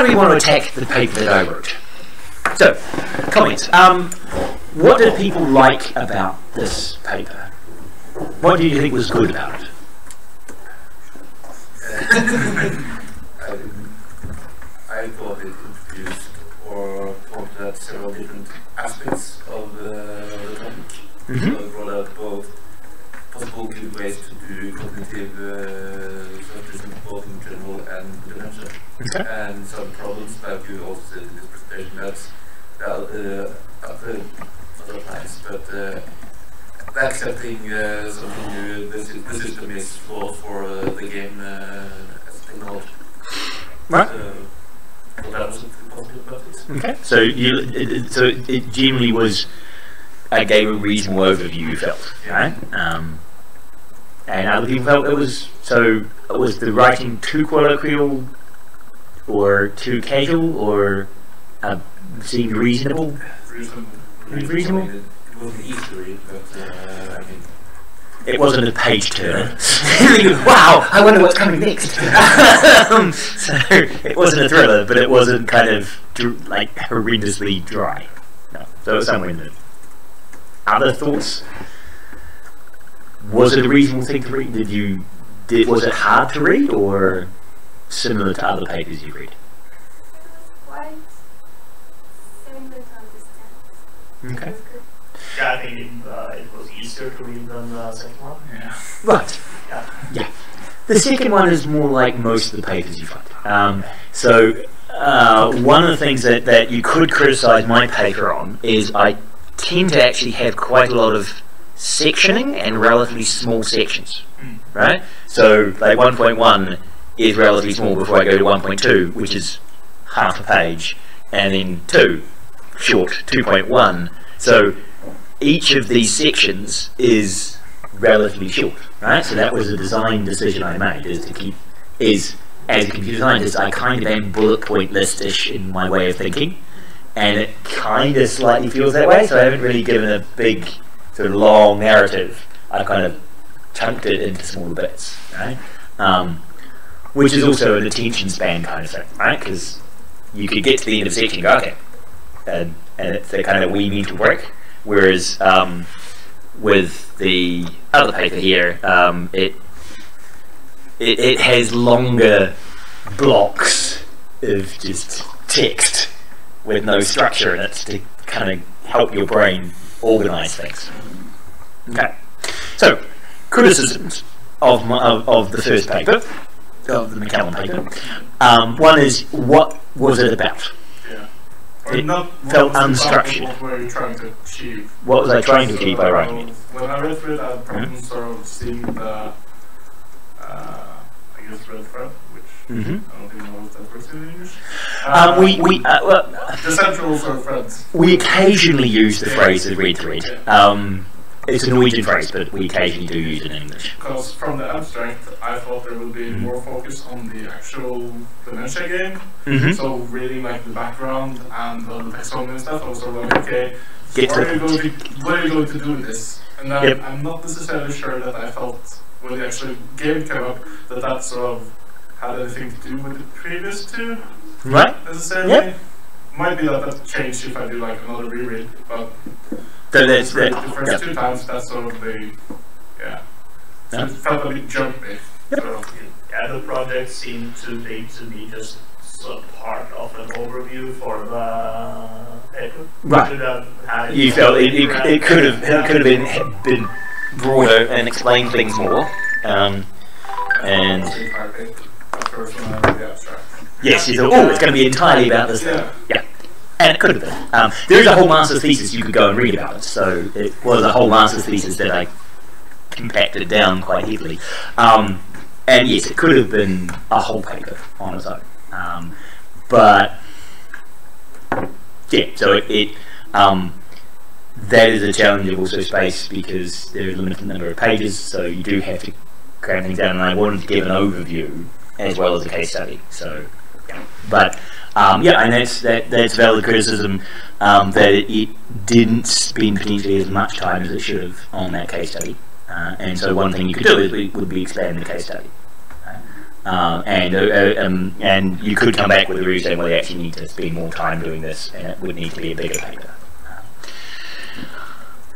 how do we want to attack the paper that I wrote? So, comments. What did people like about this paper? What do you think was good about it? I thought it introduced or pointed at several different aspects of the topic. So it brought out both possible good ways to do cognitive scientism, both in general and dementia, and some problems that you also said in this presentation that other times, but accepting something new, the system is flawed for the game as technology. Right. So that was positive about it. Okay. So it generally was. I gave a reasonable overview. You felt, right? And other people felt it was. So was the writing too colloquial, or too casual, or seemed reasonable? Reasonable. It wasn't easy to read, but I mean. It wasn't a page turner. Wow, I wonder what's coming next. So it wasn't a thriller, but it wasn't kind of like horrendously dry. No, so it was somewhere in the middle. Other thoughts? Was it a reasonable thing to read? Was it hard to read, or similar to other papers you read? Quite similar to understand. Okay. Yeah, I think it was easier to read than the second one. Yeah. Right. Yeah. The second one is more like most of the papers you find. So one of the things that you could criticise my paper on is I tend to actually have quite a lot of sectioning and relatively small sections. Right? So like 1.1 is relatively small before I go to 1.2, which is half a page, and then 2, short, 2.1. So each of these sections is relatively short, right? So that was a design decision I made, as a computer scientist, I kind of am bullet point list-ish in my way of thinking, and it kind of slightly feels that way, so I haven't really given a big, sort of long narrative. I kind of chunked it into smaller bits, right? Which is also an attention span kind of thing, right? Because you could get to the end of a section and go, okay, and it's the kind of wee meat of work. Whereas with the other paper here, it has longer blocks of just text with no structure in it to kind of help your brain organise things. Okay, so criticisms of the first paper, of the McCallum paper. One is, what was it about? It felt unstructured. What were you trying to achieve? What was I trying to achieve by writing it? When I read through it, I had problems sort of seeing the, I guess, red thread, which I don't even know if that works in English. The central sort of threads. We occasionally use the phrase the red thread. It's a Norwegian phrase, but we occasionally do use it in English. Because from the abstract, I thought there would be more focus on the actual dementia game. So reading like the background and the taxonomy and stuff, I was sort of like, okay, so what are you going to do with this? And then I'm not necessarily sure that I felt when the actual game came up that sort of had anything to do with the previous two. Right. Necessarily. Might be that changed if I do like another reread, but so the first two times, that's sort of the, so it felt a bit jumpy. Sort of. Yeah, the project seemed too big to be just sort of part of an overview for the paper. Right. You felt it could have been broader and explained things more. And yes, you thought, oh, it's going to be entirely about this thing. Yeah. And it could have been. There is a whole master's thesis you could go and read about it, so it was a whole master's thesis that I compacted down quite heavily. And yes, it could have been a whole paper on its own. But yeah, so that is a challenge of also space, because there is a limited number of pages, so you do have to cram things down, and I wanted to give an overview as well as a case study. So yeah. But and that's valid criticism, that it didn't spend potentially as much time as it should have on that case study. And so one thing you could do would be expand the case study. and you could come back with a review saying, well, you actually need to spend more time doing this, and it would need to be a bigger paper.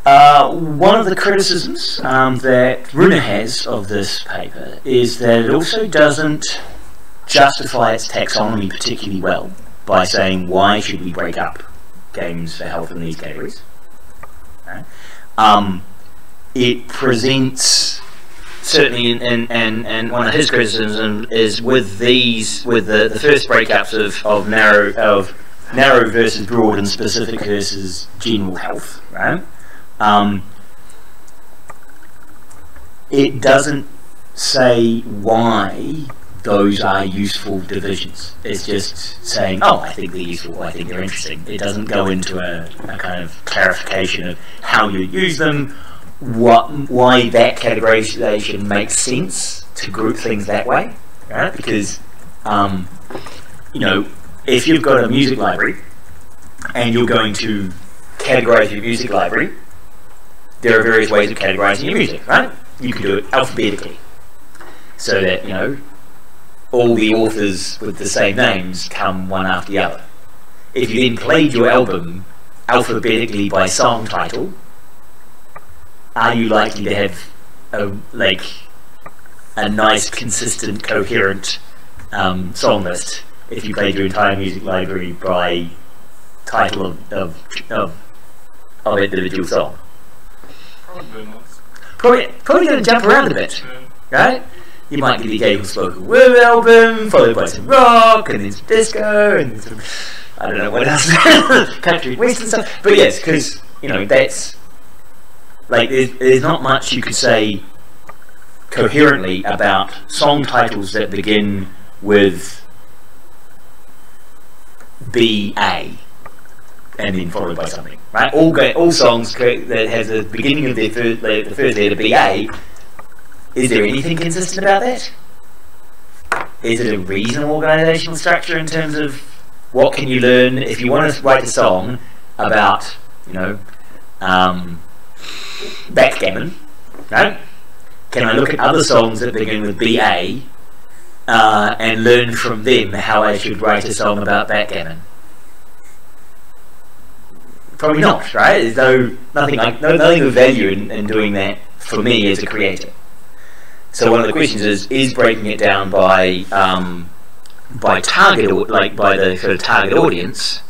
One of the criticisms that Runa has of this paper is that it also doesn't justify its taxonomy particularly well by saying, why should we break up games for health in these categories? It presents, certainly, and one of his criticisms is with the first breakups of narrow versus broad and specific versus general health, right? It doesn't say why those are useful divisions. It's just saying, oh, I think they're useful, I think they're interesting. It doesn't go into a kind of clarification of how you use them, why that categorization makes sense to group things that way, right? Because, you know, if you've got a music library and you're going to categorize your music library, there are various ways of categorizing your music, right? You can do it alphabetically, so that, you know, all the authors with the same names come one after the other. If you then played your album alphabetically by song title, are you likely to have a nice, consistent, coherent song list if you played your entire music library by title of individual song? Probably not. Probably going to jump around a bit, right? You might get the occasional spoken word album, followed by some rock, and then some disco, and some, I don't know what else, country and western stuff. But yes, because, you know, that's, like, there's not much you could say coherently about song titles that begin with B.A. and then followed by something, right? All songs that has a beginning of the first letter B.A. Is there anything consistent about that? Is it a reasonable organizational structure in terms of what can you learn if you want to write a song about, you know, backgammon, right? Can I look at other songs that begin with BA and learn from them how I should write a song about backgammon? Probably not, right? There's nothing of value in doing that for me as a creator. So one of the questions is breaking it down by target, like by the sort of target audience,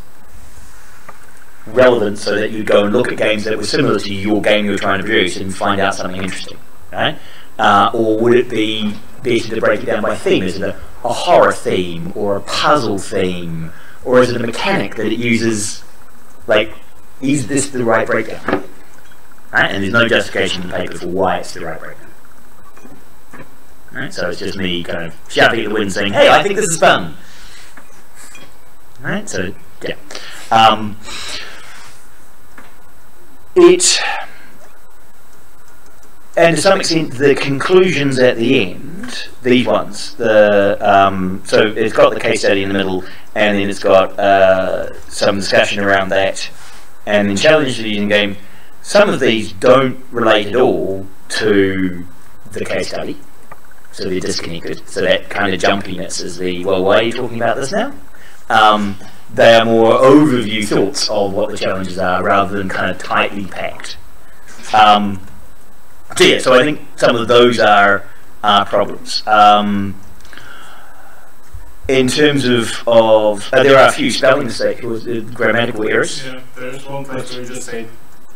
relevant, so that you go and look at games that were similar to your game you were trying to produce and find out something interesting, right? Or would it be better to break it down by theme? Is it a horror theme or a puzzle theme, or is it a mechanic that it uses? Like, is this the right breakdown? Right? And there's no justification in the paper for why it's the right breakdown. Right? So it's just me kind of shouting at the wind saying, hey, I think this is fun. Right? So, yeah. And to some extent, the conclusions at the end, these ones, so it's got the case study in the middle, and then it's got some discussion around that, and then challenges to the using game. Some of these don't relate at all to the case study, so they're disconnected. So that kind of jumpiness is well, why are you talking about this now? They are more overview thoughts of what the challenges are, rather than kind of tightly packed. So yeah, so I think some of those are problems. In terms of there are a few spelling mistakes, grammatical errors. Yeah, there's one place where you just say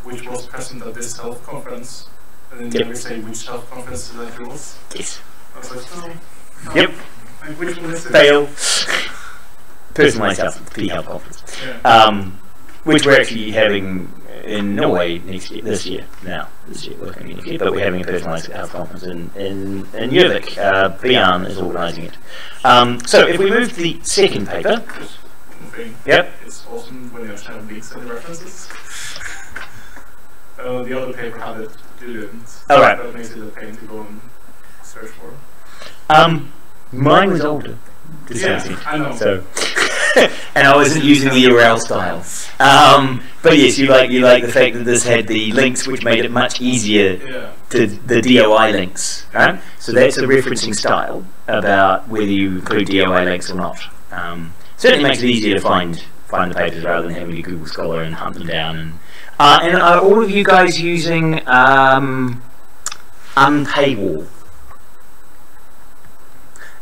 which was present at this health conference, and then you never say which health conference that was. Yes. I was like, oh, yep. Like, which one is it? Fail. Personalised health, P-Health conference. Yeah. Which we're actually having in Norway this year, we're coming next year, but we're having a personalised health conference in Gjøvik. Bjørn is organising it. So if we move to the second paper. Just one thing. Yep. It's awesome when you actually have links in the references. The other paper had it, you didn't. Oh, right. That makes it a pain to go and search for. Mine was older. Yeah, I know. So and I wasn't using the URL style. But yes, you like the fact that this had the links, which made it much easier to the DOI links. Right? So that's a referencing style about whether you include DOI links or not. Certainly makes it easier to find the papers rather than having to Google Scholar and hunt them down. And are all of you guys using Unpaywall?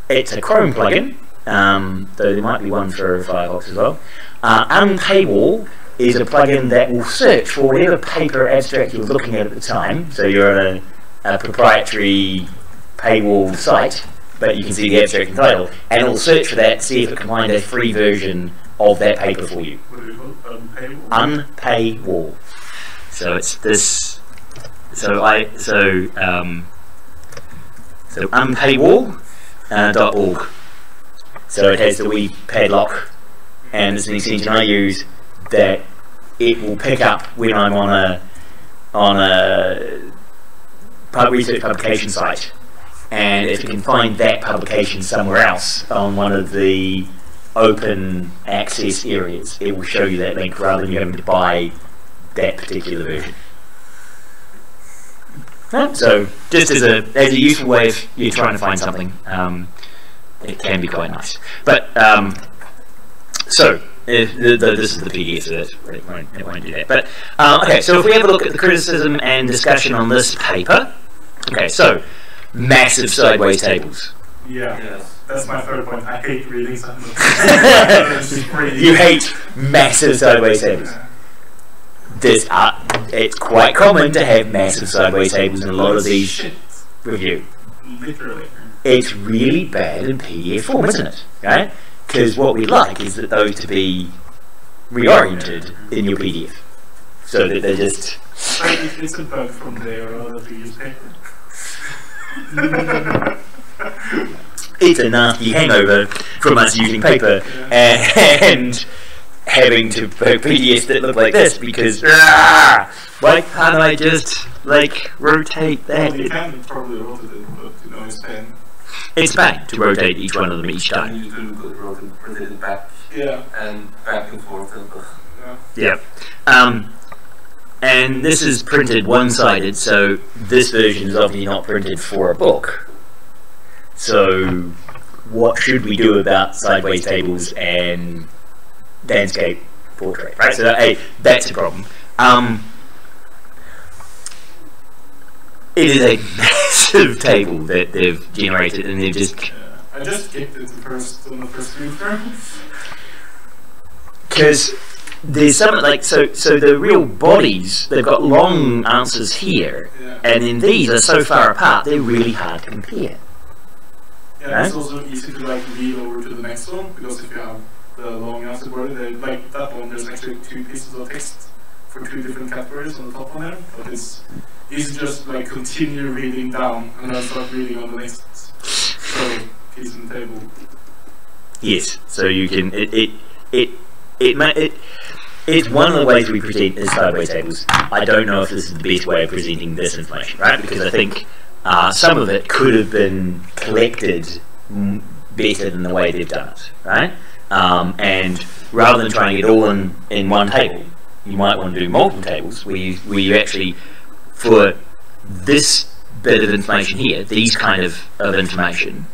It's a Chrome plugin, though there might be one for Firefox as well. Unpaywall is a plugin that will search for whatever paper abstract you're looking at the time. So you're on a proprietary paywall site, but you can see the abstract and title, and it will search for that, see if it can find a free version of that paper for you. What do you call it? Unpaywall. So it's this. So unpaywall.org. So it has the wee padlock, and it's an extension I use that it will pick up when I'm on a research publication site, and if it can find that publication somewhere else on one of the open access areas, it will show you that link rather than you having to buy that particular version. So just as a useful way if you're trying to find something, it can be quite nice. But so this is the PDF, so it won't do that. But okay, so if we have a look at the criticism and discussion on this paper, okay, so massive sideways tables. Yeah, yes. That's my third point. I hate reading something. You hate massive sideways tables. It's quite common to have massive sideways tables in a lot of these review. Literally. It's really bad in PDF form, isn't it? Right? Because what we like is that those to be reoriented in your PDF, so that they're just. It's a bug from there or other previous paper. It's a nasty hangover from us using paper and having to put PDFs that look like this because why can't I just rotate that? Well, you can probably rotate it, but it's pain. It's pain to rotate each one of them each time. You do rotate it back and back and forth. Yeah. And this is printed one-sided, so this version is obviously not printed for a book. So what should we do about sideways tables and landscape portrait? Right, so that's a problem. It is a massive table that they've generated, and they've just. I just skipped it on the first read through. Because there's some so the real bodies, they've got long answers here, and then these are so far apart they're really hard to compare. Yeah, right? It's also easy to read over to the next one, because if you have the long answer body, like that one, there's actually 2 pieces of text for 2 different categories on the top one there, but it's easy to just continue reading down and then start reading on the next piece in the table. Yes, so you can it's one of the ways we present is sideways tables. I don't know if this is the best way of presenting this information, right? Because I think some of it could have been collected better than the way they've done it, right? And rather than trying to get all in one table, you might want to do multiple tables where you actually, for this bit of information here, these kind of information,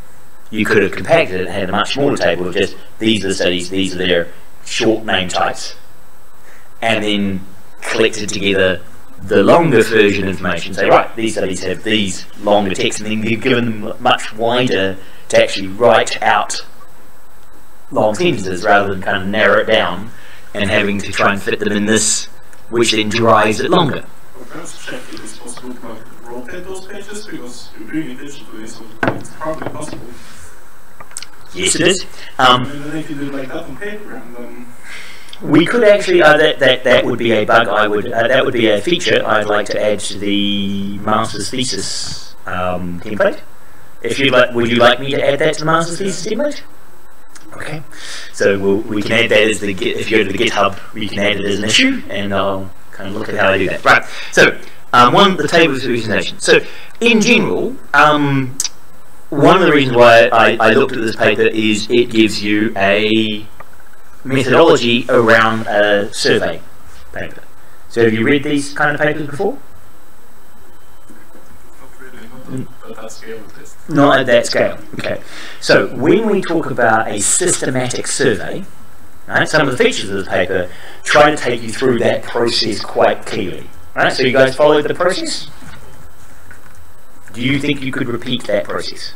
you could have compacted it and had a much smaller table of just these are the studies, these are their short name types, and then collected together the longer version information. Say, right, these studies have these longer texts, and then you've given them much wider to actually write out long sentences rather than kind of narrow it down and having to try and fit them in this, which then drives it longer. Well, perhaps check if it's possible to rotate those pages, because you're doing it digitally, so it's probably possible. Yes, it is. And then they can do it like that on paper, and then. We could actually, that would be a bug. That would be a feature I'd like to add to the master's thesis template. If you'd like, would you like me to add that to the master's thesis template? Okay, so we can add that as if you go to the GitHub, we can add it as an issue, and I'll kind of look at how I do that. Right. So the table of presentation. So in general, one of the reasons why I looked at this paper is it gives you a methodology around a survey paper. So have you read these kind of papers before? Not really, not at that scale of this. Not at that scale. Okay. So when we talk about a systematic survey, right, some of the features of the paper try to take you through that process quite clearly. Right? So you guys followed the process? Do you think you could repeat that process?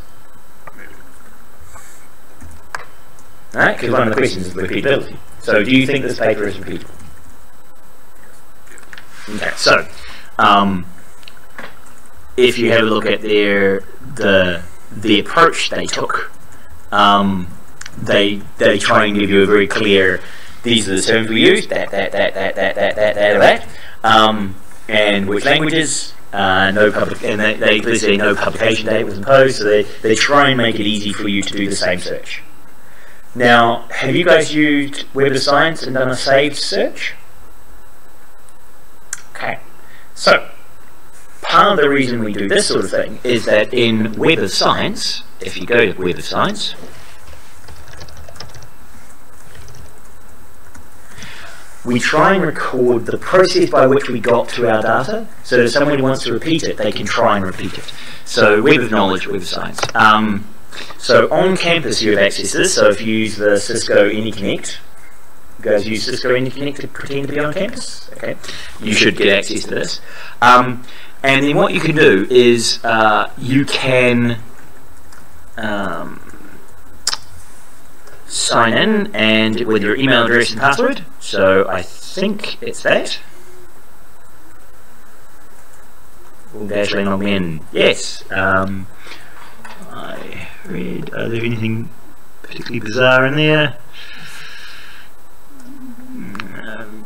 Right? Because one of the questions is repeatability. So do you think this paper is repeatable? Okay, so if you have a look at the approach they took, they try and give you a very clear, these are the terms we use, that, and which languages, and they say no publication date was imposed, so they try and make it easy for you to do the same search. Now, have you guys used Web of Science and done a saved search? Okay, so part of the reason we do this sort of thing is that in Web of Science, if you go to Web of Science, we try and record the process by which we got to our data, so that if someone wants to repeat it, they can try and repeat it. So Web of Knowledge, Web of Science. So on campus you have access to this, so if you use the Cisco AnyConnect, you guys use Cisco AnyConnect to pretend to be on campus? Okay, you should get access to this. And then what you can do is you can sign in and with your email address and password. So I think it's that. Will Dashley log me in? Yes. I read. Are there anything particularly bizarre in there?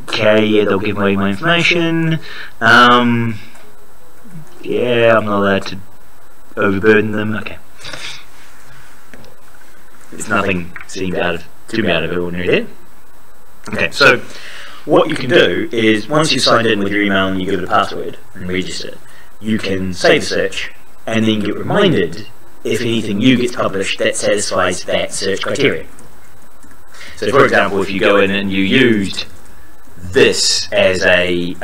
Okay, yeah, they'll give away my information. Yeah, I'm not allowed to overburden them. Okay. There's nothing seemed too out of the ordinary there. Okay, so what you can do is once you've signed in with your email and you give it a password and register, you can save the search and then get reminded if anything new gets published that satisfies that search criteria. So for example, if you go in and you used this as a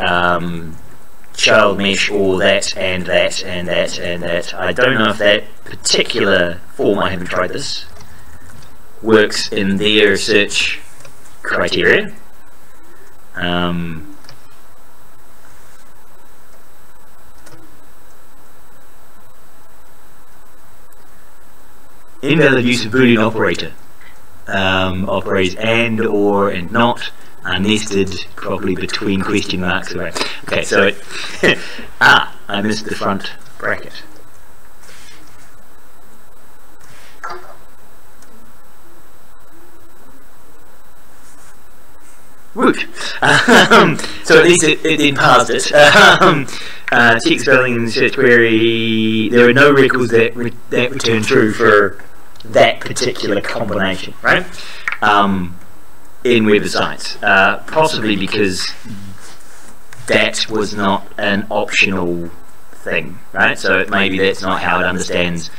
child mesh or that and that and that and that, I don't know if that particular form, I haven't tried this, works in their search criteria. Invalid use of Boolean operator. Operators and, or, and not are nested properly between question marks. Okay, so it I missed the front bracket. Root. So at least it then parsed it. Check spelling in the search query. There are no records that return true for that particular combination, right? In Web of Science, possibly because that was not an optional thing, right? So maybe that's not how it understands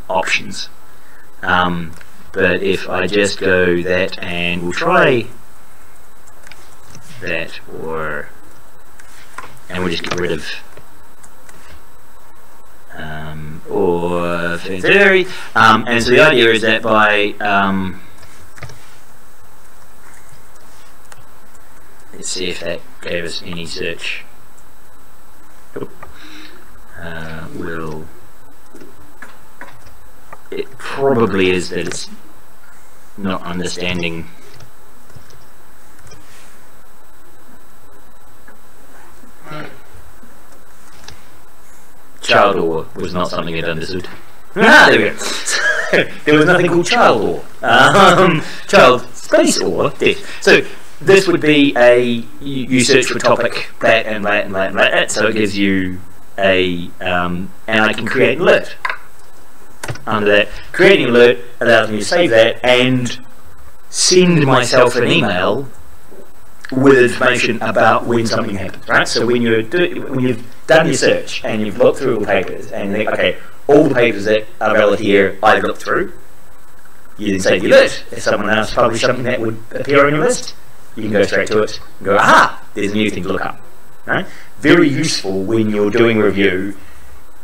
options. But if I just go that, and we'll try that, and we'll just get rid of or theory. And so the idea is that by let's see if that gave us any search. It probably is that it's not understanding. Child or was not something it understood. There we go. There was nothing called child or. Child space or death. So this would be you search for topic that and that and that and that. So it gives you a and I can create an alert. Under that, creating an alert allows me to save that and send myself an email with information about when something happens, right? So when you've done your search and you've looked through all the papers and you think, okay, all the papers that are valid here I've looked through, You then save your list. If someone else published something that would appear on your list, you can go straight to it and go, aha, there's a new thing to look up. Right? Very useful when you're doing a review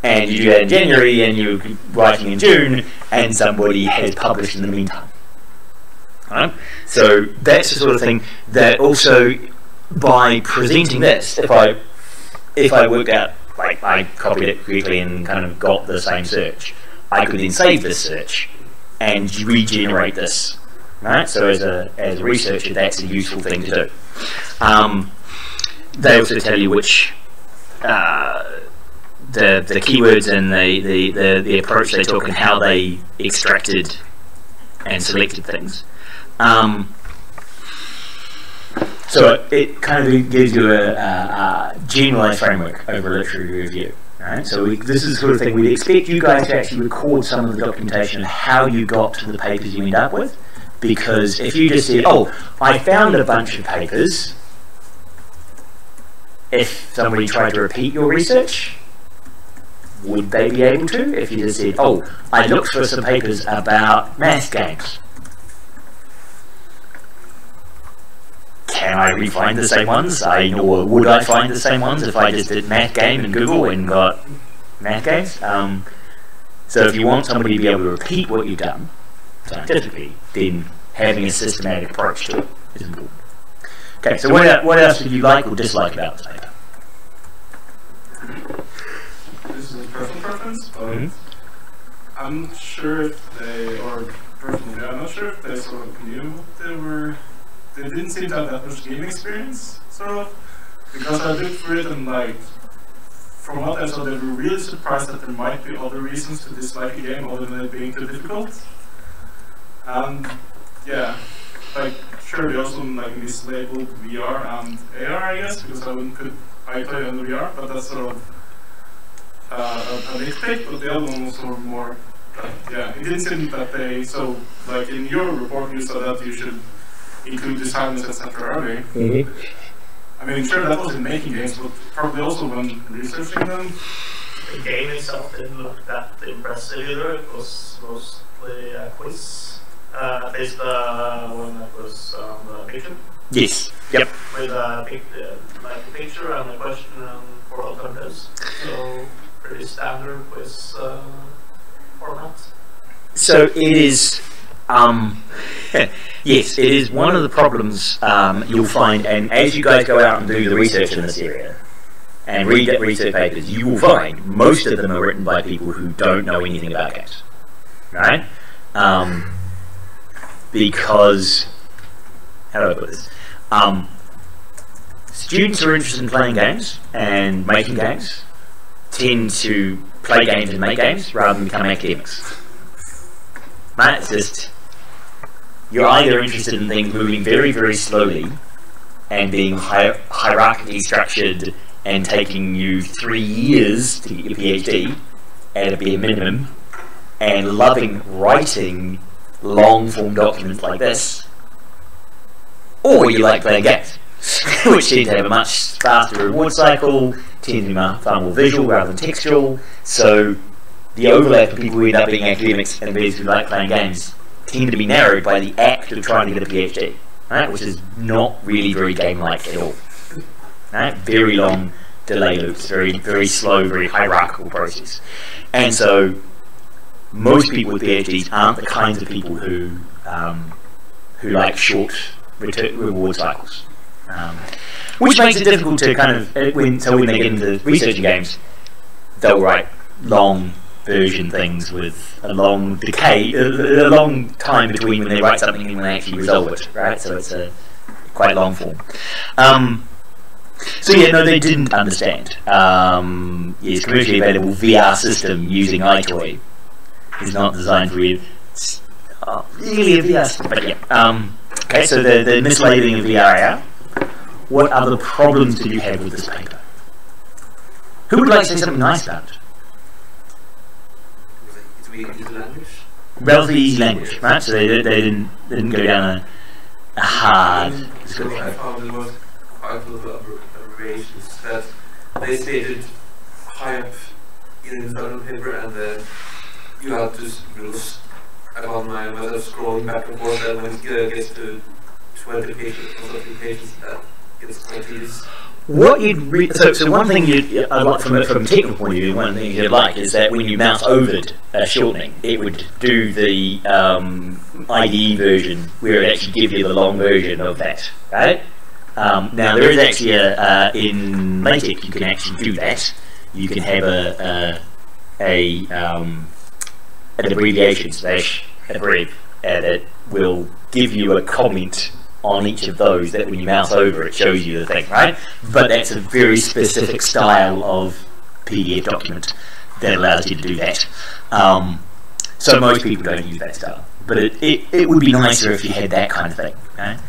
and you do that in January and you're writing in June and somebody has published in the meantime. Right? So that's the sort of thing that also, by presenting this, if I worked out, like I copied it quickly and kind of got the same search, I could then save this search and regenerate this. Right? So as a researcher, that's a useful thing to do. They also tell you which the keywords and the approach they took and how they extracted and selected things. So it kind of gives you a generalized framework over a literary review. Right? So this is the sort of thing we'd expect you guys to actually record some of the documentation of how you got to the papers you end up with. Because if you just said, oh, I found a bunch of papers, if somebody tried to repeat your research, would they be able to? If you just said, oh, I looked for some papers about math games, can I re-find the same ones? Or would I find the same ones if I just did math game in Google and got math games? So if you want somebody to be able to repeat what you've done scientifically, then having a systematic approach to it is important. Okay, so what else do you like or dislike about this paper? This is a personal preference, but I'm not sure if they, or personally, I'm not sure if they sort of knew what they were. They didn't seem to have that much game experience, sort of, because I looked through it and like, from what I saw, they were really surprised that there might be other reasons to dislike a game other than it being too difficult. And yeah, like sure they also like mislabeled VR and AR, I guess, because I wouldn't put iPlay on the VR, but that's sort of a nitpick. But the other one was sort of more, yeah, it didn't seem that they, so like in your report you said that you should include designers etc. early. I mean, sure that was in making games, but probably also when researching them. The game itself didn't look that impressive either. It was mostly a quiz. At least the one that was on the picture. Yes. Yep. With a picture and a question and 4 alternatives. So pretty standard quiz format. So it is. Yes, it is one of the problems you'll find, and as you guys go out and do the research in this area and read research papers, you will find most of them are written by people who don't know anything about games, right? Because, how do I put this? Students who are interested in playing games and making games tend to play games and make games rather than become academics. Right? It's just, you're either interested in things moving very, very slowly and being hierarchically structured and taking you 3 years to get your PhD at a bare minimum, and loving writing long-form documents like this, or you like playing games, which tend to have a much faster reward cycle, tend to be far more visual rather than textual, so the overlap of people who end up being academics and those who like playing games tend to be narrowed by the act of trying to get a PhD, right? Which is not really very game-like at all. Right? Very long delay loops, very, very slow, very hierarchical process. And so most people with PhDs aren't the kinds of people who like short reward cycles. Which makes it difficult to kind of, when they get into researching games, they'll write long version things with a long decay, a long time between when they write something and when they actually resolve it, right? So it's a quite long form. So yeah, no, they didn't understand. Yes, commercially available VR system using iToy is not designed for really a VR system, but yeah. Okay, so the mislabeling of VR. What other problems did you have with this paper? Who would like to say something nice about it? It's really easy language. Relatively easy language, right? So they didn't go down a hard. I found there was quite a lot of abbreviations that they stated high up in the internal paper, and then you had to I found myself scrolling back and forth, and when it gets to 20 pages or 30 pages, that gets quite tedious. What you'd so one thing I'd like from a technical point of view, one thing you'd like is that when you mouse overed shortening, it would do the IDE version where it actually gives you the long version of that, right? Now there is actually in LaTeX you can actually do that. You can have an abbreviation / abbrev that will give you a comment on each of those, that when you mouse over it shows you the thing, right? But that's a very specific style of PDF document that allows you to do that. So most people don't use that style, but it would be nicer if you had that kind of thing, right?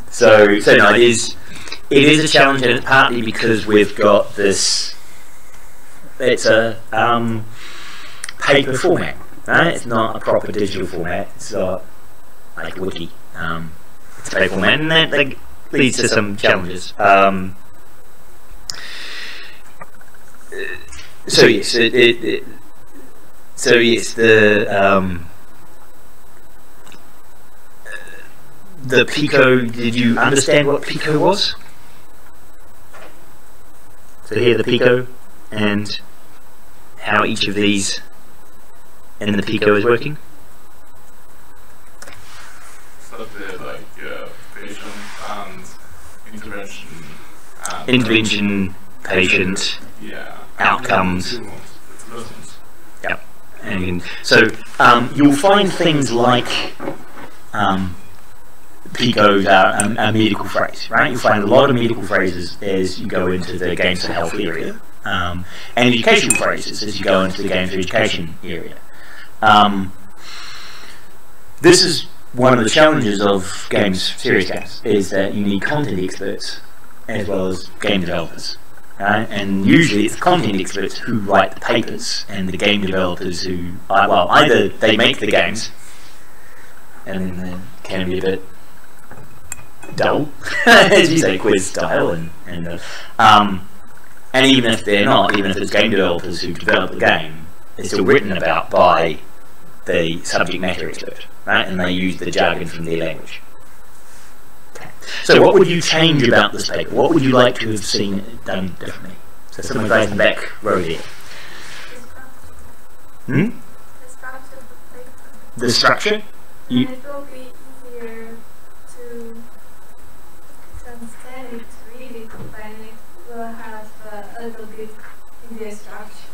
So no, it is a challenge, and it's partly because we've got this, it's a paper format, right? It's not a proper digital format. It's not like a wiki. It's a paper format, and that leads to some challenges. So yes, the Pico. Did you understand what Pico was? So here the Pico and how each of these in the Pico is working. So the patient and intervention. And intervention, patient, yeah, outcomes. Yeah, and so you'll find things like Picos are a medical phrase, right? You'll find a lot of medical phrases as you go into the games for health area, and educational phrases as you go into the games for education area. This is one of the challenges of games, serious games, is that you need content experts as well as game developers. Right? And usually it's content experts who write the papers, and the game developers who, well, either they make the games, and then they can be a bit dull, as you say, quiz style, and even if they're not, even if it's game developers who develop the game, it's still written about by the subject matter expert, right? And they use the jargon from their language. So what would you change about this paper? What would you like to have seen done differently? So someone right in the back row there. The structure? And it will be easier to understand it, to read it, when it will have a little bit in the structure.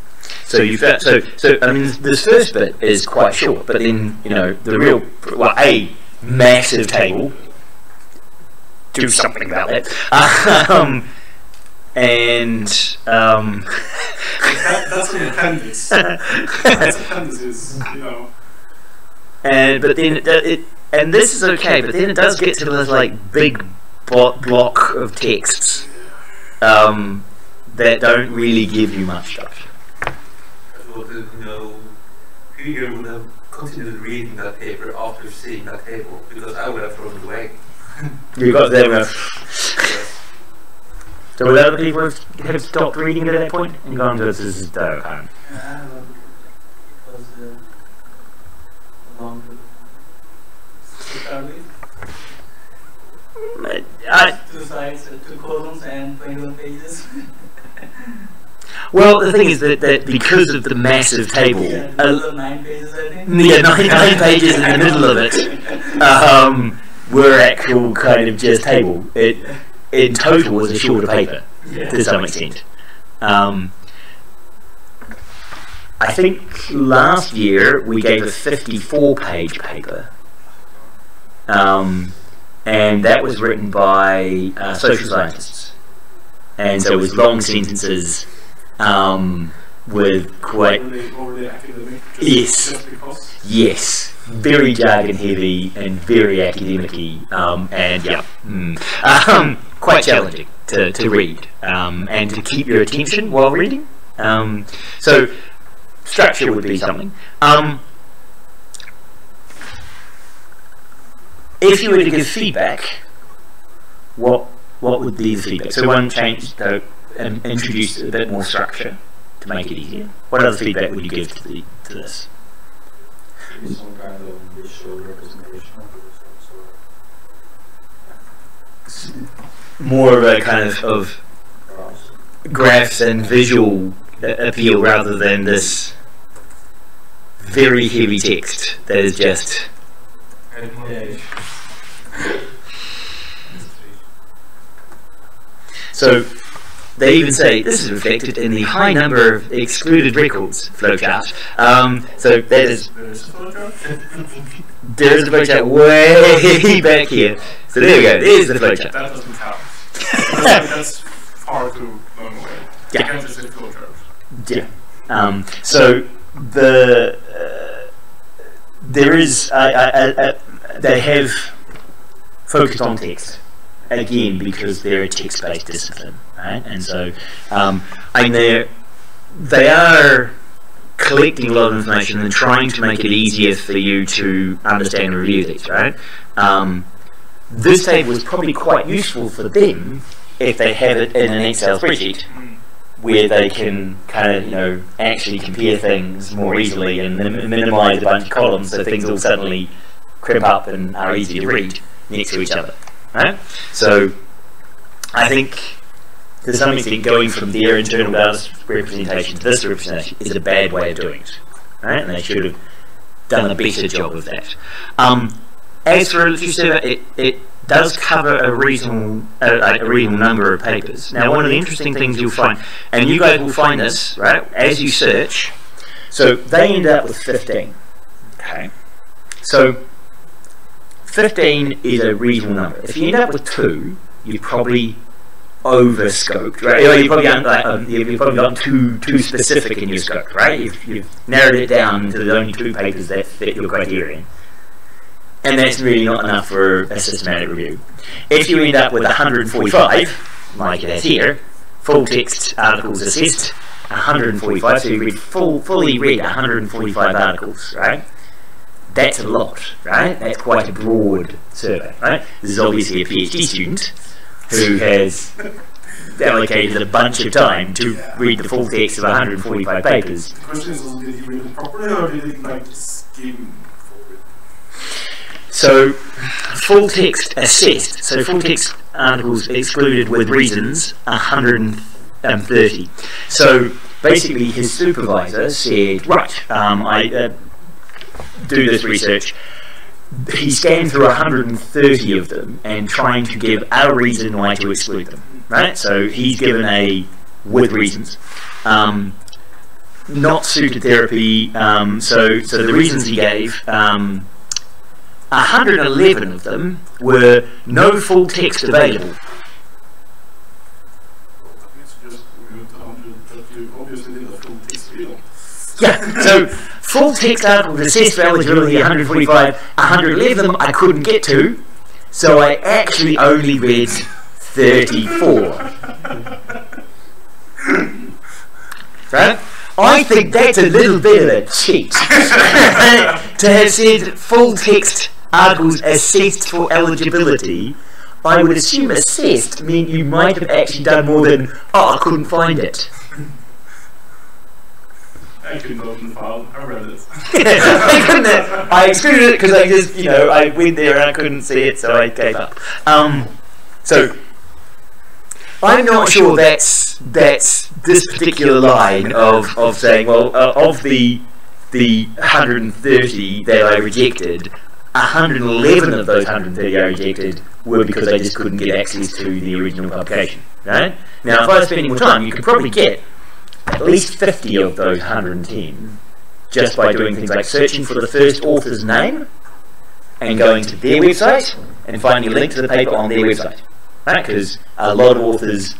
So you so I mean, this first bit is quite short, but then the real, well, a massive table. Do something about that. That's an appendix. That's appendices, And but then and this is okay, but then it does get to this like big block of texts that don't really give you much structure. I thought that Peter would have continued reading that paper after seeing that table, because I would have thrown it away. You got there. So will other people have stopped reading at that point and gone to this is dark home? It was long two sides, 2 columns and 21 pages. Well, the thing is that because of the massive table, 9 pages I think. Yeah, 9 pages in the middle of it. Were actual kind of just table. It in total was a shorter paper to some extent. I think last year we gave a 54-page paper, and that was written by social scientists, and so it was long sentences with quite overly academic. Just because. Yes. Very jargon heavy and very academic-y, and quite challenging to read and to keep your attention while reading. So structure would be something. If you were to give feedback, what would be the feedback? So one change, though, and introduce a bit more structure to make it easier. What other feedback would you give to this? Maybe some kind of visual representation of the results. More of a kind of graphs and visual appeal rather than this very heavy text that is just. So they even say this is reflected in the high number of excluded records flowchart. So that is. There is a flowchart way back here. So there we go. There's the flowchart. That doesn't count. That's far too long away. Yeah. You can't just say flowchart. Yeah. So the there is they have focused on text again because they're a text-based discipline, right? And so they are collecting a lot of information and trying to make it easier for you to understand and review these, right? This table was probably quite useful for them if they have it in an Excel spreadsheet where they can kind of, actually compare things more easily and minimize a bunch of columns so things all suddenly crimp up and are easy to read next to each other, right? So I think to some extent going from their internal data representation to this representation is a bad way of doing it, right? And they should have done a better job of that. As for a literature server, it does cover a reasonable number of papers. Now, one of the interesting things you'll find, and you guys will find this, right, as you search, so they end up with 15. Okay. So 15 is a reasonable number. If you end up with 2, you've probably over-scoped, right? You've probably gotten too specific in your scope, right? You've narrowed it down to the only 2 papers that fit your criterion. And that's really not enough for a systematic review. If you end up with 145, like it has here, full text articles assessed, 145, so you fully read 145 articles, right? That's a lot, right? That's quite a broad survey, right? This is obviously a PhD student who has allocated a bunch of time to read the full text of 145 papers. The question is, did he read it properly or did he skim? So, full text assessed, so full text articles excluded with reasons, 130. So, basically his supervisor said, right, I do this research. He scanned through 130 of them and trying to give a reason why to exclude them, right? So, he's given a with reasons. Not suited therapy, so the reasons he gave, 111 of them were no full text available. Yeah, so full text articles assessed for eligibility 145, 111 of them I couldn't get to, so I actually only read 34. Right? I think that's a little bit of a cheat. To have said full text articles assessed for eligibility, I would assume assessed meant you might have actually done more than, I couldn't find it. I couldn't open the file, I read it. I excluded it because I just, I went there and I couldn't see it, so I gave up. So, I'm not sure that's this particular line of saying, well, of the 130 that I rejected, 111 of those 130 I rejected were because I just couldn't get access to the original publication. Right? Now, if I was spending more time, you could probably get at least 50 of those 110 just by doing things like searching for the first author's name and going to their website and finding a link to the paper on their website. Right? Because a lot of authors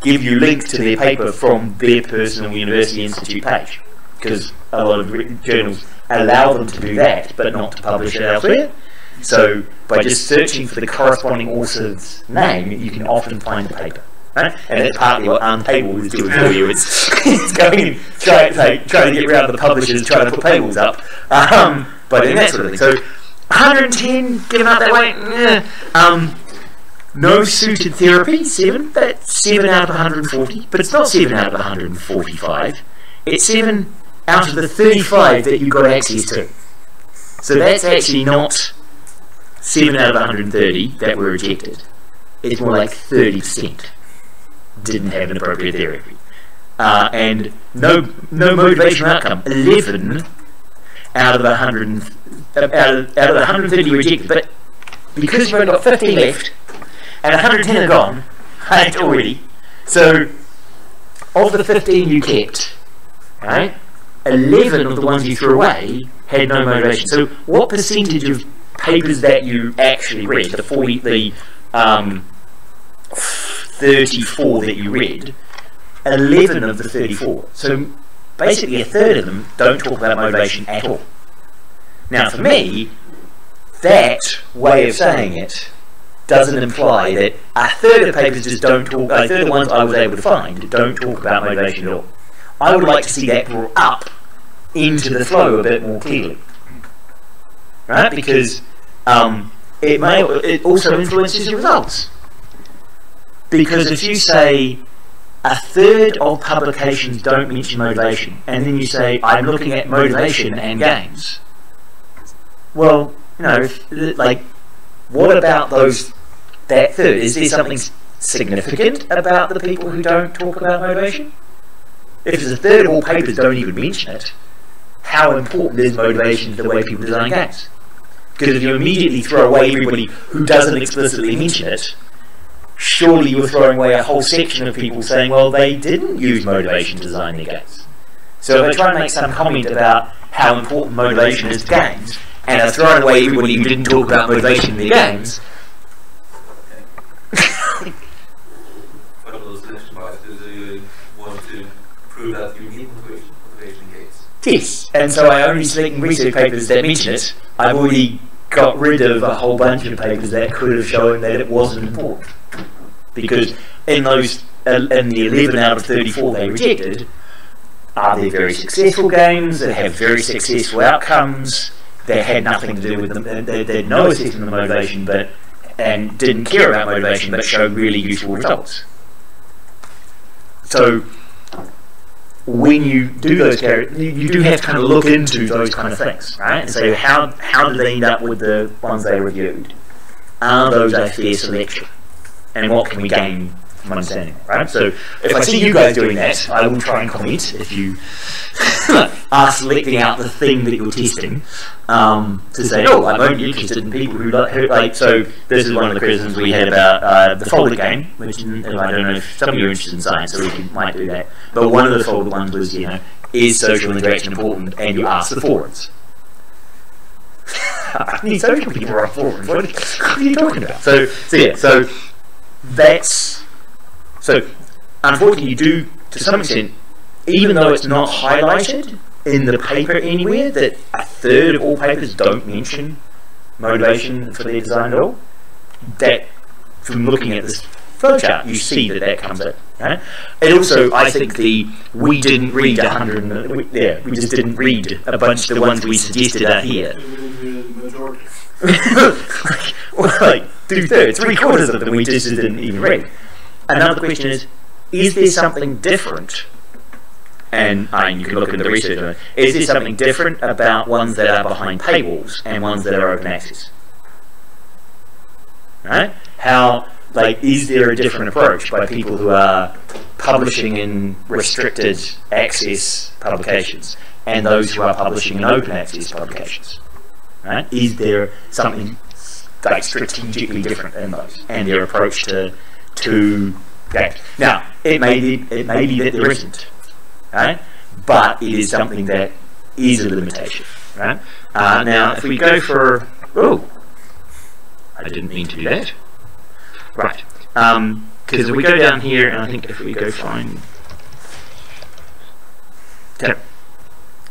give you links to their paper from their personal university institute page, because a lot of journals allow them to do that but not to publish it elsewhere. So by just searching for the corresponding author's name, you can often find the paper. Right? And that's partly what Untable is doing for you. It's going and trying to get around the publishers trying to put paywalls up, but in that sort of thing. So 110 given out that way. No suited therapy, 7. That's 7 out of 140, but it's not 7 out of 145. It's 7 out of the 35 that you got access to. So that's actually not 7 out of 130 that were rejected. It's more like 30% didn't have an appropriate therapy. And no motivational outcome. 11 out of the 130 rejected. But because you've only got 15 left, and 110 are gone, right, already. So, of the 15 you kept, right, 11 of the ones you threw away had no motivation. So, what percentage of papers that you actually read, the 34 that you read, 11 of the 34. So, basically a third of them don't talk about motivation at all. Now, for me, that way of saying it doesn't imply that a third of papers just don't talk, a third of the ones I was able to find don't talk about motivation at all. I would like to see that brought up into the flow a bit more clearly. Right? Because it also influences your results. Because if you say a third of publications don't mention motivation, and then you say, I'm looking at motivation and games. Well, you know, like, what about that third? Is there something significant about the people who don't talk about motivation? If there's a third of all papers don't even mention it, how important is motivation to the way people design games? Because if you immediately throw away everybody who doesn't explicitly mention it, surely you're throwing away a whole section of people saying, well, they didn't use motivation to design their games. So if I try and make some comment about how important motivation is to games, and I've thrown away everybody who didn't talk about motivation in their games. One of those selection biases is want to prove that you need motivation games. Yes, and so I only select research papers that mention it. I've already got rid of a whole bunch of papers that could have shown that it wasn't important. Because in the 11 out of 34 they rejected, are there very successful games that have very successful outcomes that had nothing to do with them, they had no assessment of motivation, and didn't care about motivation, but showed really useful results. So when you do those you do have to kind of look into those kind of things, right? And say, how did they end up with the ones they reviewed? Are those a fair selection? And what can we gain from understanding it, right? So if I see you guys doing that, I will try and comment if you are selecting out the thing that you're testing, to say, oh, I'm only interested in people who like, so this is one of the criticisms we had about the folded game, which I don't know if some of you are interested in science, so we might do that, but one of the folded ones was, you know, is social interaction important, and you ask the forums. I mean, social people are on forums, what are you talking about? So unfortunately you do, to some extent, even though it's not highlighted in the paper anywhere, that a third of all papers don't mention motivation for their design at all, that from looking at this flowchart you see that comes up, right? And also I think we didn't read 100, we just didn't read a bunch of the ones we suggested out here. Like 2/3, 3/4 of them we just didn't even read. Another question is there something different? And you can look in the research on it. Is there something different about ones that are behind paywalls and ones that are open access? Right? Is there a different approach by people who are publishing in restricted access publications and those who are publishing in open access publications? Right? Is there something like strategically different in those and their approach to games? Now, it may be that there isn't, right? But it is something that is a limitation, right? Now, if we go for, I didn't mean to do that. Right, because if we go down here, and I think if we go find, okay,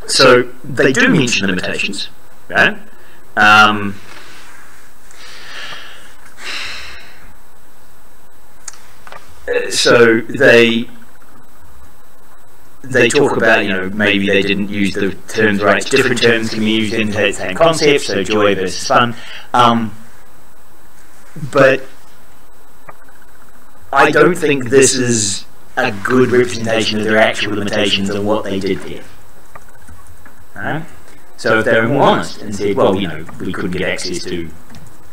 so they do mention limitations, right? So they talk about, you know, maybe they didn't use the terms right. Different terms can be used in the same concept, so joy versus fun. But I don't think this is a good representation of their actual limitations and what they did there. Right? So if they were more honest and said, well, you know, we couldn't get access to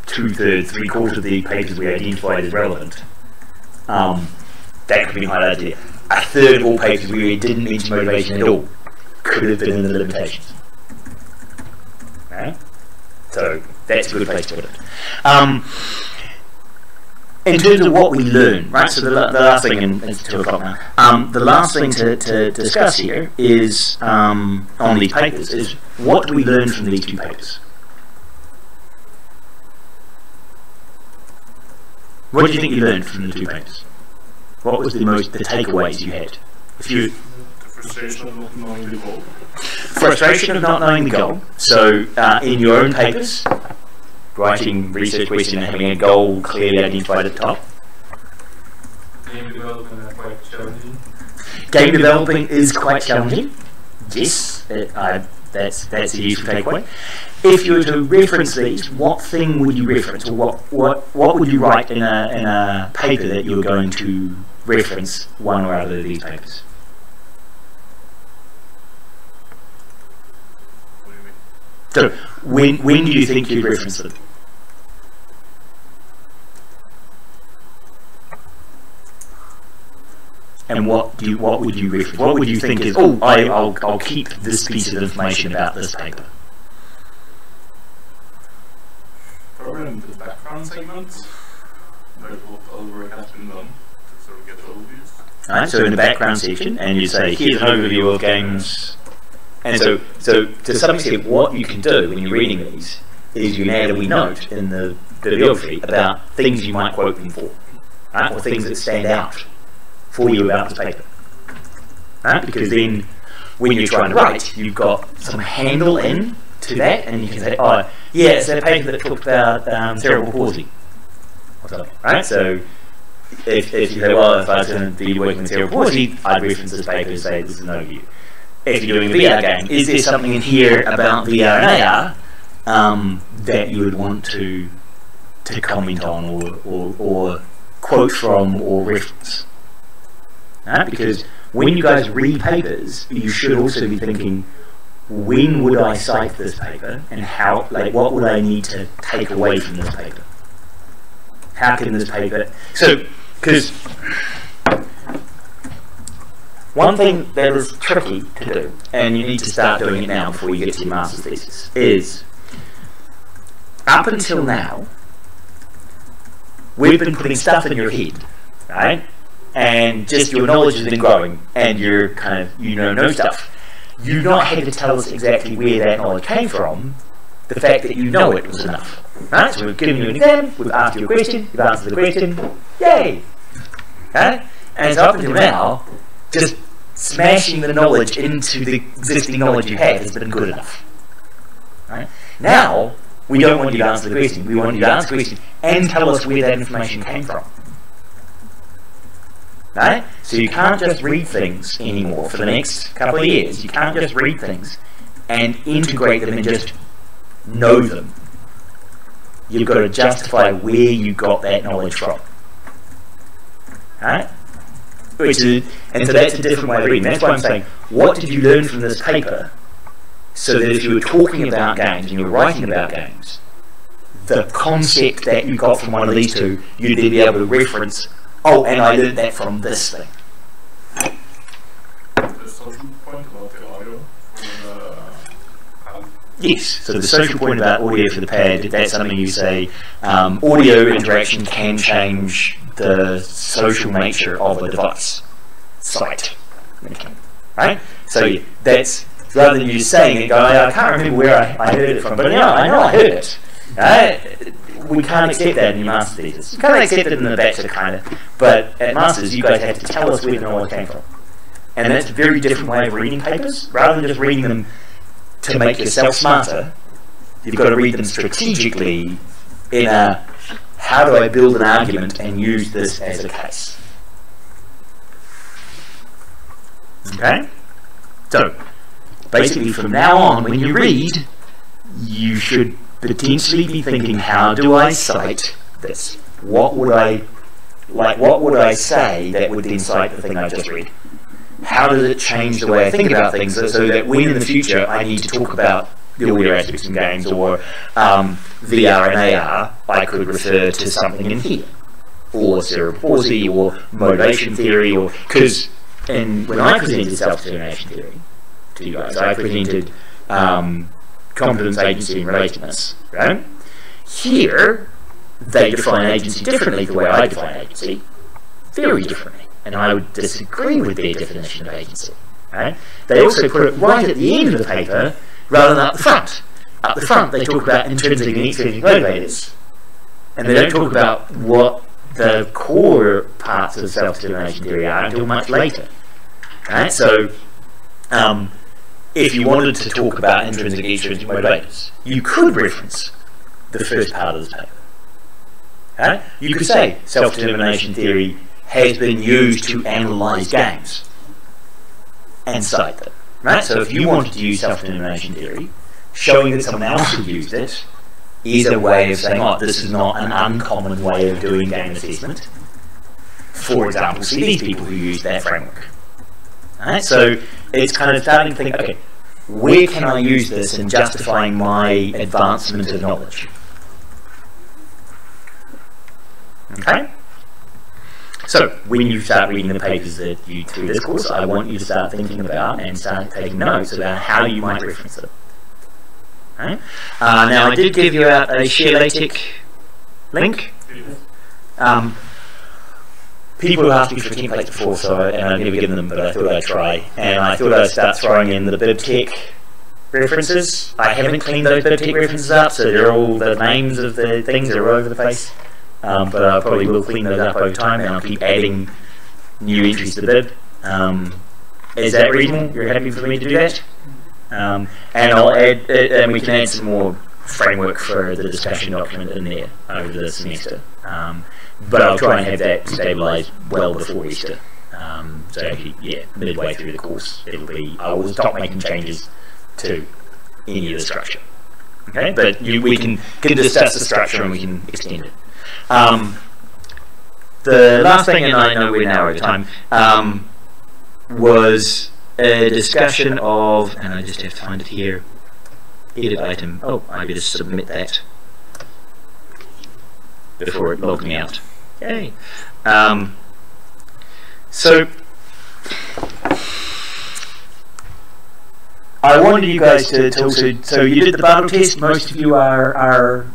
2/3, 3/4 of the papers we identified as relevant, that could be highlighted. 1/3 of all papers we read didn't mention motivation at all. Could have been in the limitations. Right? So that's a good place to put it. In terms of what we learn, right? So the last thing, and it's 2 o'clock now. The last thing to discuss here is on these papers is what do we learn from these 2 papers? What do you think you learned from the 2 papers? What was the takeaways you had? The frustration of not knowing the goal. Frustration of not knowing the goal. So in your own papers, writing research question and having a goal clearly identified at the top. Game development are quite challenging. Game developing is quite challenging. Yes, that's a useful takeaway. If you were to reference these, what thing would you reference, or what would you write in a paper that you were going to reference one or other of these papers? What do you mean? So when do you think you'd reference them? And what would you reference? What would you think is, oh, I'll keep this piece of information about this paper? Probably in the background segment, where all the work has been done to sort of get overviews. Right, so in the background section, and you say, here's an overview of games. And so to some extent, what you can do when you're reading these is you add a wee note in the bibliography about things you might quote them for, right, or things that stand out for you about this paper. Right? Because then, when you're trying to write, you've got some handle in to that, and you can say, oh, yeah, it's that paper that talked about cerebral palsy, or something, right? So, if you say, well, if I was going to be working with cerebral palsy, I'd reference this paper and say, this is an overview. If you're doing a VR game, is there something in here about VR and AR that you would want to comment on, or quote from, or reference? Right? Because when you guys read papers, you should also be thinking, when would I cite this paper, and how? Like, what would I need to take away from this paper? How can this paper? So, because one thing that is tricky to do, and you need to start doing it now before you get to your master's thesis, is up until now, we've been putting stuff in your head, right? And just your knowledge has been growing, and you're kind of, know stuff. You've not had to tell us exactly where that knowledge came from. The fact that you know it was enough. Right? So we've given you an exam, we've asked you a question, you've answered the question, yay! Right? And so up until now, just smashing the knowledge into the existing knowledge you have has been good enough. Right? Now, we don't want you to answer the question, we want you to answer the question and tell us where that information came from. Right? So you can't just read things anymore for the next couple of years. You can't just read things and integrate them and just know them. You've got to justify where you got that knowledge from. Right? And so that's a different way of reading. That's why I'm saying, what did you learn from this paper? So that if you were talking about games and you were writing about games, the concept that you got from one of these two, you'd then be able to reference, oh, and I learned that from this thing. The social point about the audio for the pad. Yes, so the social point about audio for the pad, that's something you say, audio interaction can change the social nature of a device. Site. Okay. Right? So that's, rather than you saying it, go, I can't remember where I heard it from, but I know I heard it. Right? We can't accept that in your master's thesis. You can't accept it in the bachelor, kind of, but at master's you guys have to tell us where the knowledge came from. And that's a very different way of reading papers. Rather than just reading them to make yourself smarter, you've got to read them strategically in a, how do I build an argument and use this as a case? Okay? So, basically from now on, when you read, you should potentially be thinking, how do I cite this? What would I say that would then cite the thing I just read? How does it change the way I think about things so that when in the future I need to talk about the audio aspects in games, or VR and AR, I could refer to something in here, or cerebral palsy, or motivation theory, or because when I presented self-determination theory to you guys, I presented competence, agency, and relatedness, right? Here, they define agency differently the way I define agency, very differently, and I would disagree with their definition of agency. Right? They also put it right at the end of the paper rather than up the front. Up the front they talk about intrinsic and extrinsic motivators, and they don't talk about what the core parts of self-determination theory are until much later. Right? So if you wanted to talk about intrinsic and extrinsic motivators, you could reference the first part of this paper. Right? You could say self-determination theory has been used to analyse games and cite them. Right? So if you wanted to use self-determination theory, showing that someone else had used it is a way of saying, oh, this is not an uncommon way of doing game assessment. For example, see these people who use that framework. Right? So it's kind of starting to think, okay, where can I use this in justifying my advancement of knowledge? Okay? So, when you start reading the papers that you through this course, I want you to start thinking about and start taking notes about how you might reference them. Right? Now, I did give you out a share LaTeX link. People have asked me for templates before, and I've never given them, but I thought I'd try. And I thought I'd start throwing in the BibTeX references. I haven't cleaned those BibTeX references up, so they're all the names of the things that are all over the place. But I probably will clean those up over time, and I'll keep adding new entries to the bib. Is that reasonable? You're happy for me to do that? And I'll add, and we can add some more framework for the discussion document in there over the semester. But I'll try and have that stabilised well before Easter. So yeah, midway through the course, I will stop making changes to any of the structure. Okay, but we can discuss the structure and we can extend it. The last thing, and I know we're now over time, was a discussion of, and I just have to find it here, edit item. Oh, I better submit that before it logged me out. Yay. So I wanted you guys to talk. So you did the battle test. Most of you are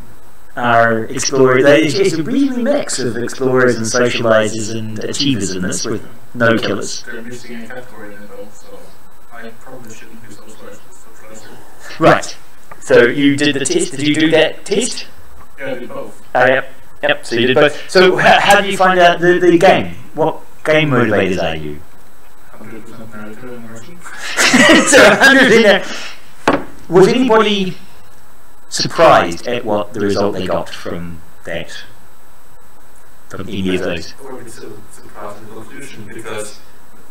explorers. It's a really mix of explorers and socializers and achievers in this, with no killers. They're missing a category in it though, so I probably shouldn't use those questions. Right. So you did the test. Did you do that test? Yeah, I did both. Yep. So you did both. So how do you find out the game? What game motivators are you? 100% narrative and immersion. So 100%. Was anybody surprised at what the result they got from that? From any of those? I was surprised in the conclusion, because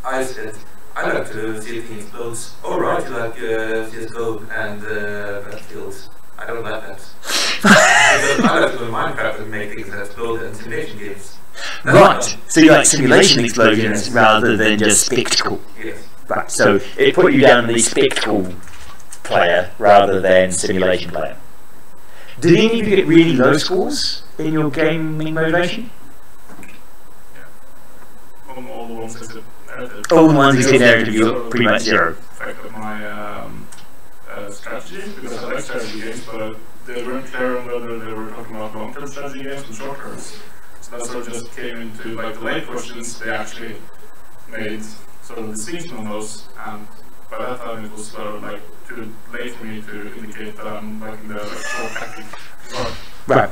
I said, I like to see things close. Oh right, you like CSGO and Battlefield. I don't like that. Because I like to do Minecraft and make things that explode and simulation games. Right, so you like simulation explosions rather than just spectacle. Yes. Right, so it put you down the spectacle player rather than simulation player. Did any of you get really low scores in your gaming motivation? Yeah. All the ones that said narrative. All the ones who said narrative, you're pretty much zero. Affected my strategy, because I like strategy games, but they weren't clear on whether they were talking about long-term strategy games and short-terms. So that sort of just came into like the late questions. They actually made sort of a distinction on those, and by that time it was sort of like too late for me to indicate that I'm liking the short tactic. Right.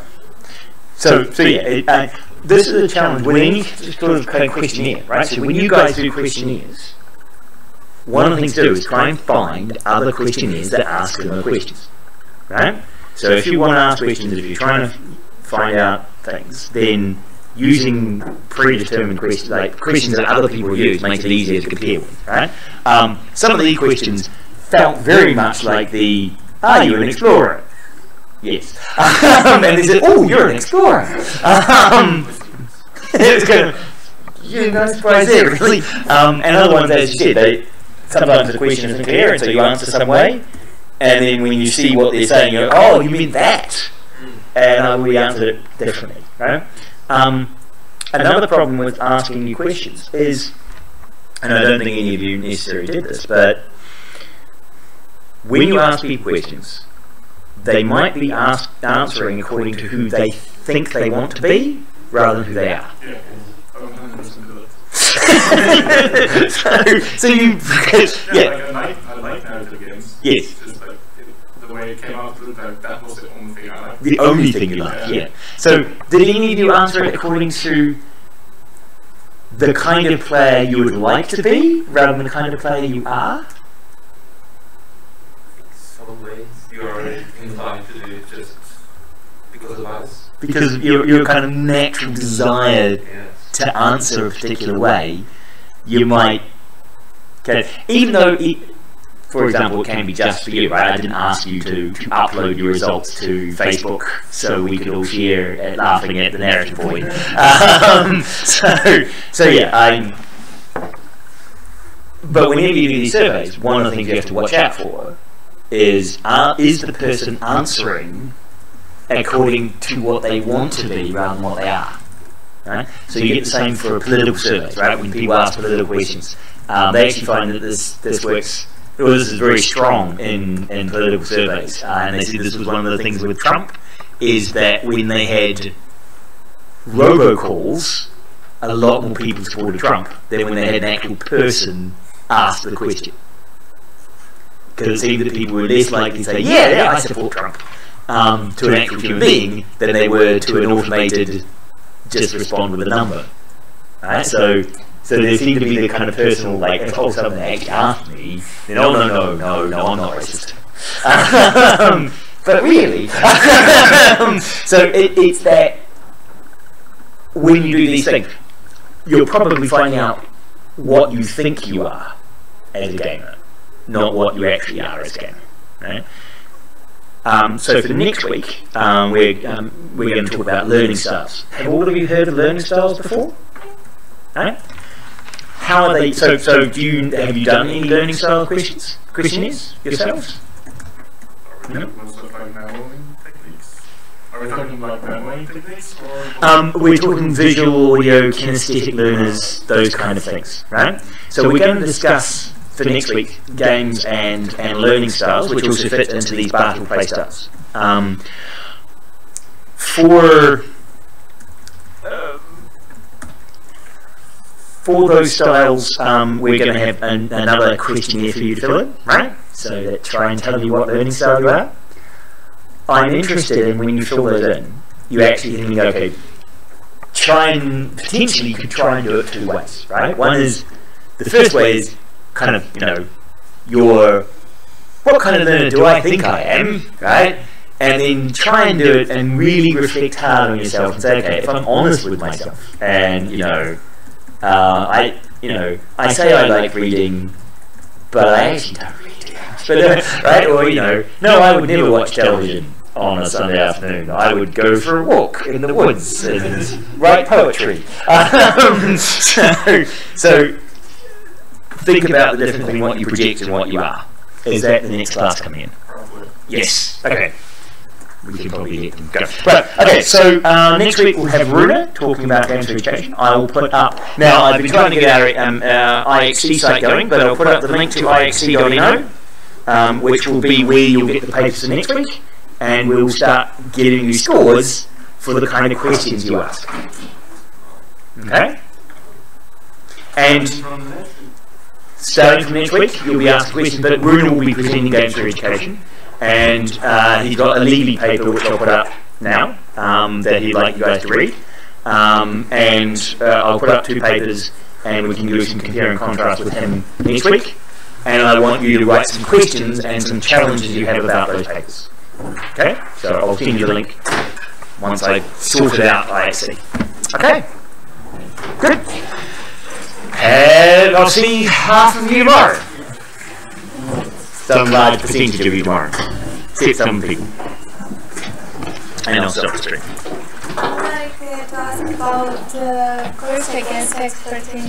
So yeah, this is a challenge with any sort of questionnaire, right? So when you guys do questionnaires, one of the things to do is try and find other questionnaires that ask similar questions, right? So if you want to ask questions, if you're trying to find out things, then using predetermined questions, like questions that other people use, makes it easier to compare with, right? Some of these questions felt very much like the, are you an explorer? Yes. And they said, oh, you're an explorer. It was kind of, you're no surprise there, really. And other ones, as you said, sometimes the question isn't clear, and so you answer some way, and then when you see what they're saying, you go, oh, you mean that? And we answered it differently, right? Another problem with asking you questions is, and I don't think any of you necessarily did this, but when you ask people questions, they might be answering according to who they think they want to be, rather than who they are. Yeah, I 100% do that. so you, yeah. Like I like narrative games. Yes. Just like the way it came out, like, that was the only thing I liked. The only thing you like, yeah. So did any of you answer it according to the kind of player you would like to be, rather than the kind of player you are? Some ways you are inclined to do it just because of us. Because your kind of natural desire Yes. to answer a particular way, you might, even though, for example, it can be just for you, right? I didn't ask you to upload your results to Facebook so we could all share laughing at the narrative boy. So yeah, but whenever you do these surveys, one of the things you have to watch out for is the person answering according to what they want to be rather than what they are. Right? So you get the same for political surveys, right? When people ask political questions, they actually find that this works. Well, this is very strong in political surveys, and they see this was one of the things with Trump, is that when they had robocalls, a lot more people supported Trump than when they had an actual person ask the question. Because it seemed that people were less likely to say, yeah, I support Trump, to an actual human being than they were to an automated just respond with a number. Right? So there seemed to be the kind of personal, like, if all of a sudden they actually asked me, then no, I'm not racist. But really, so it's that when you do these things, you're probably finding out what you think you are as a gamer, not what you actually are as a gamer. Right? So for next week, we're going to talk about learning styles. Have all of you heard of learning styles before? Right? How are they? So have you done any learning style questionnaires yourselves? No? Are we talking like memory techniques? Or we're talking visual, audio, kinesthetic learners, those kind of things, right? So we're going to discuss for next week games and learning styles, which also fit into these battle play styles. For those styles, we're going to have another questionnaire for you to fill in, right? So that try and tell you what learning style you are. I'm interested in when you fill those in, you actually think, okay, you could try and do it two ways, right? One is, the first way is kind of, what kind of learner do I think I am, right? And then try and do it and really reflect hard on yourself and say, okay, if I'm honest with myself, and I say I like reading, but I actually don't read. But, right? Or, no, I would never watch television on a Sunday afternoon. I would go for a walk in the woods and write poetry. So think about the difference between what you project and what you are. Is that the next class coming in? probably. Yes. Okay. We can probably get them go. Right. Okay. So next week we'll have Runa talking about games for education. I will put up. Now I've been trying to get our IXC site going, but I'll put up the link to IXC.no, which will be where you'll get the papers for next week, and we'll start giving you scores for the kind of questions you ask. Okay. And starting from next week, you'll be asked questions, but Runa will be presenting games for education. And he's got a legally paper which I'll put up now that he'd like you guys to read. And I'll put up two papers and we can do some compare and contrast with him next week. And I want you to write some questions and some challenges you have about those papers. Okay? So I'll send you the link once I sort it out IXC. Okay? Good. And I'll see half of you tomorrow. Some large percentage of you tomorrow, except some people. And I'll stop the stream. I'd like to ask about course against expert in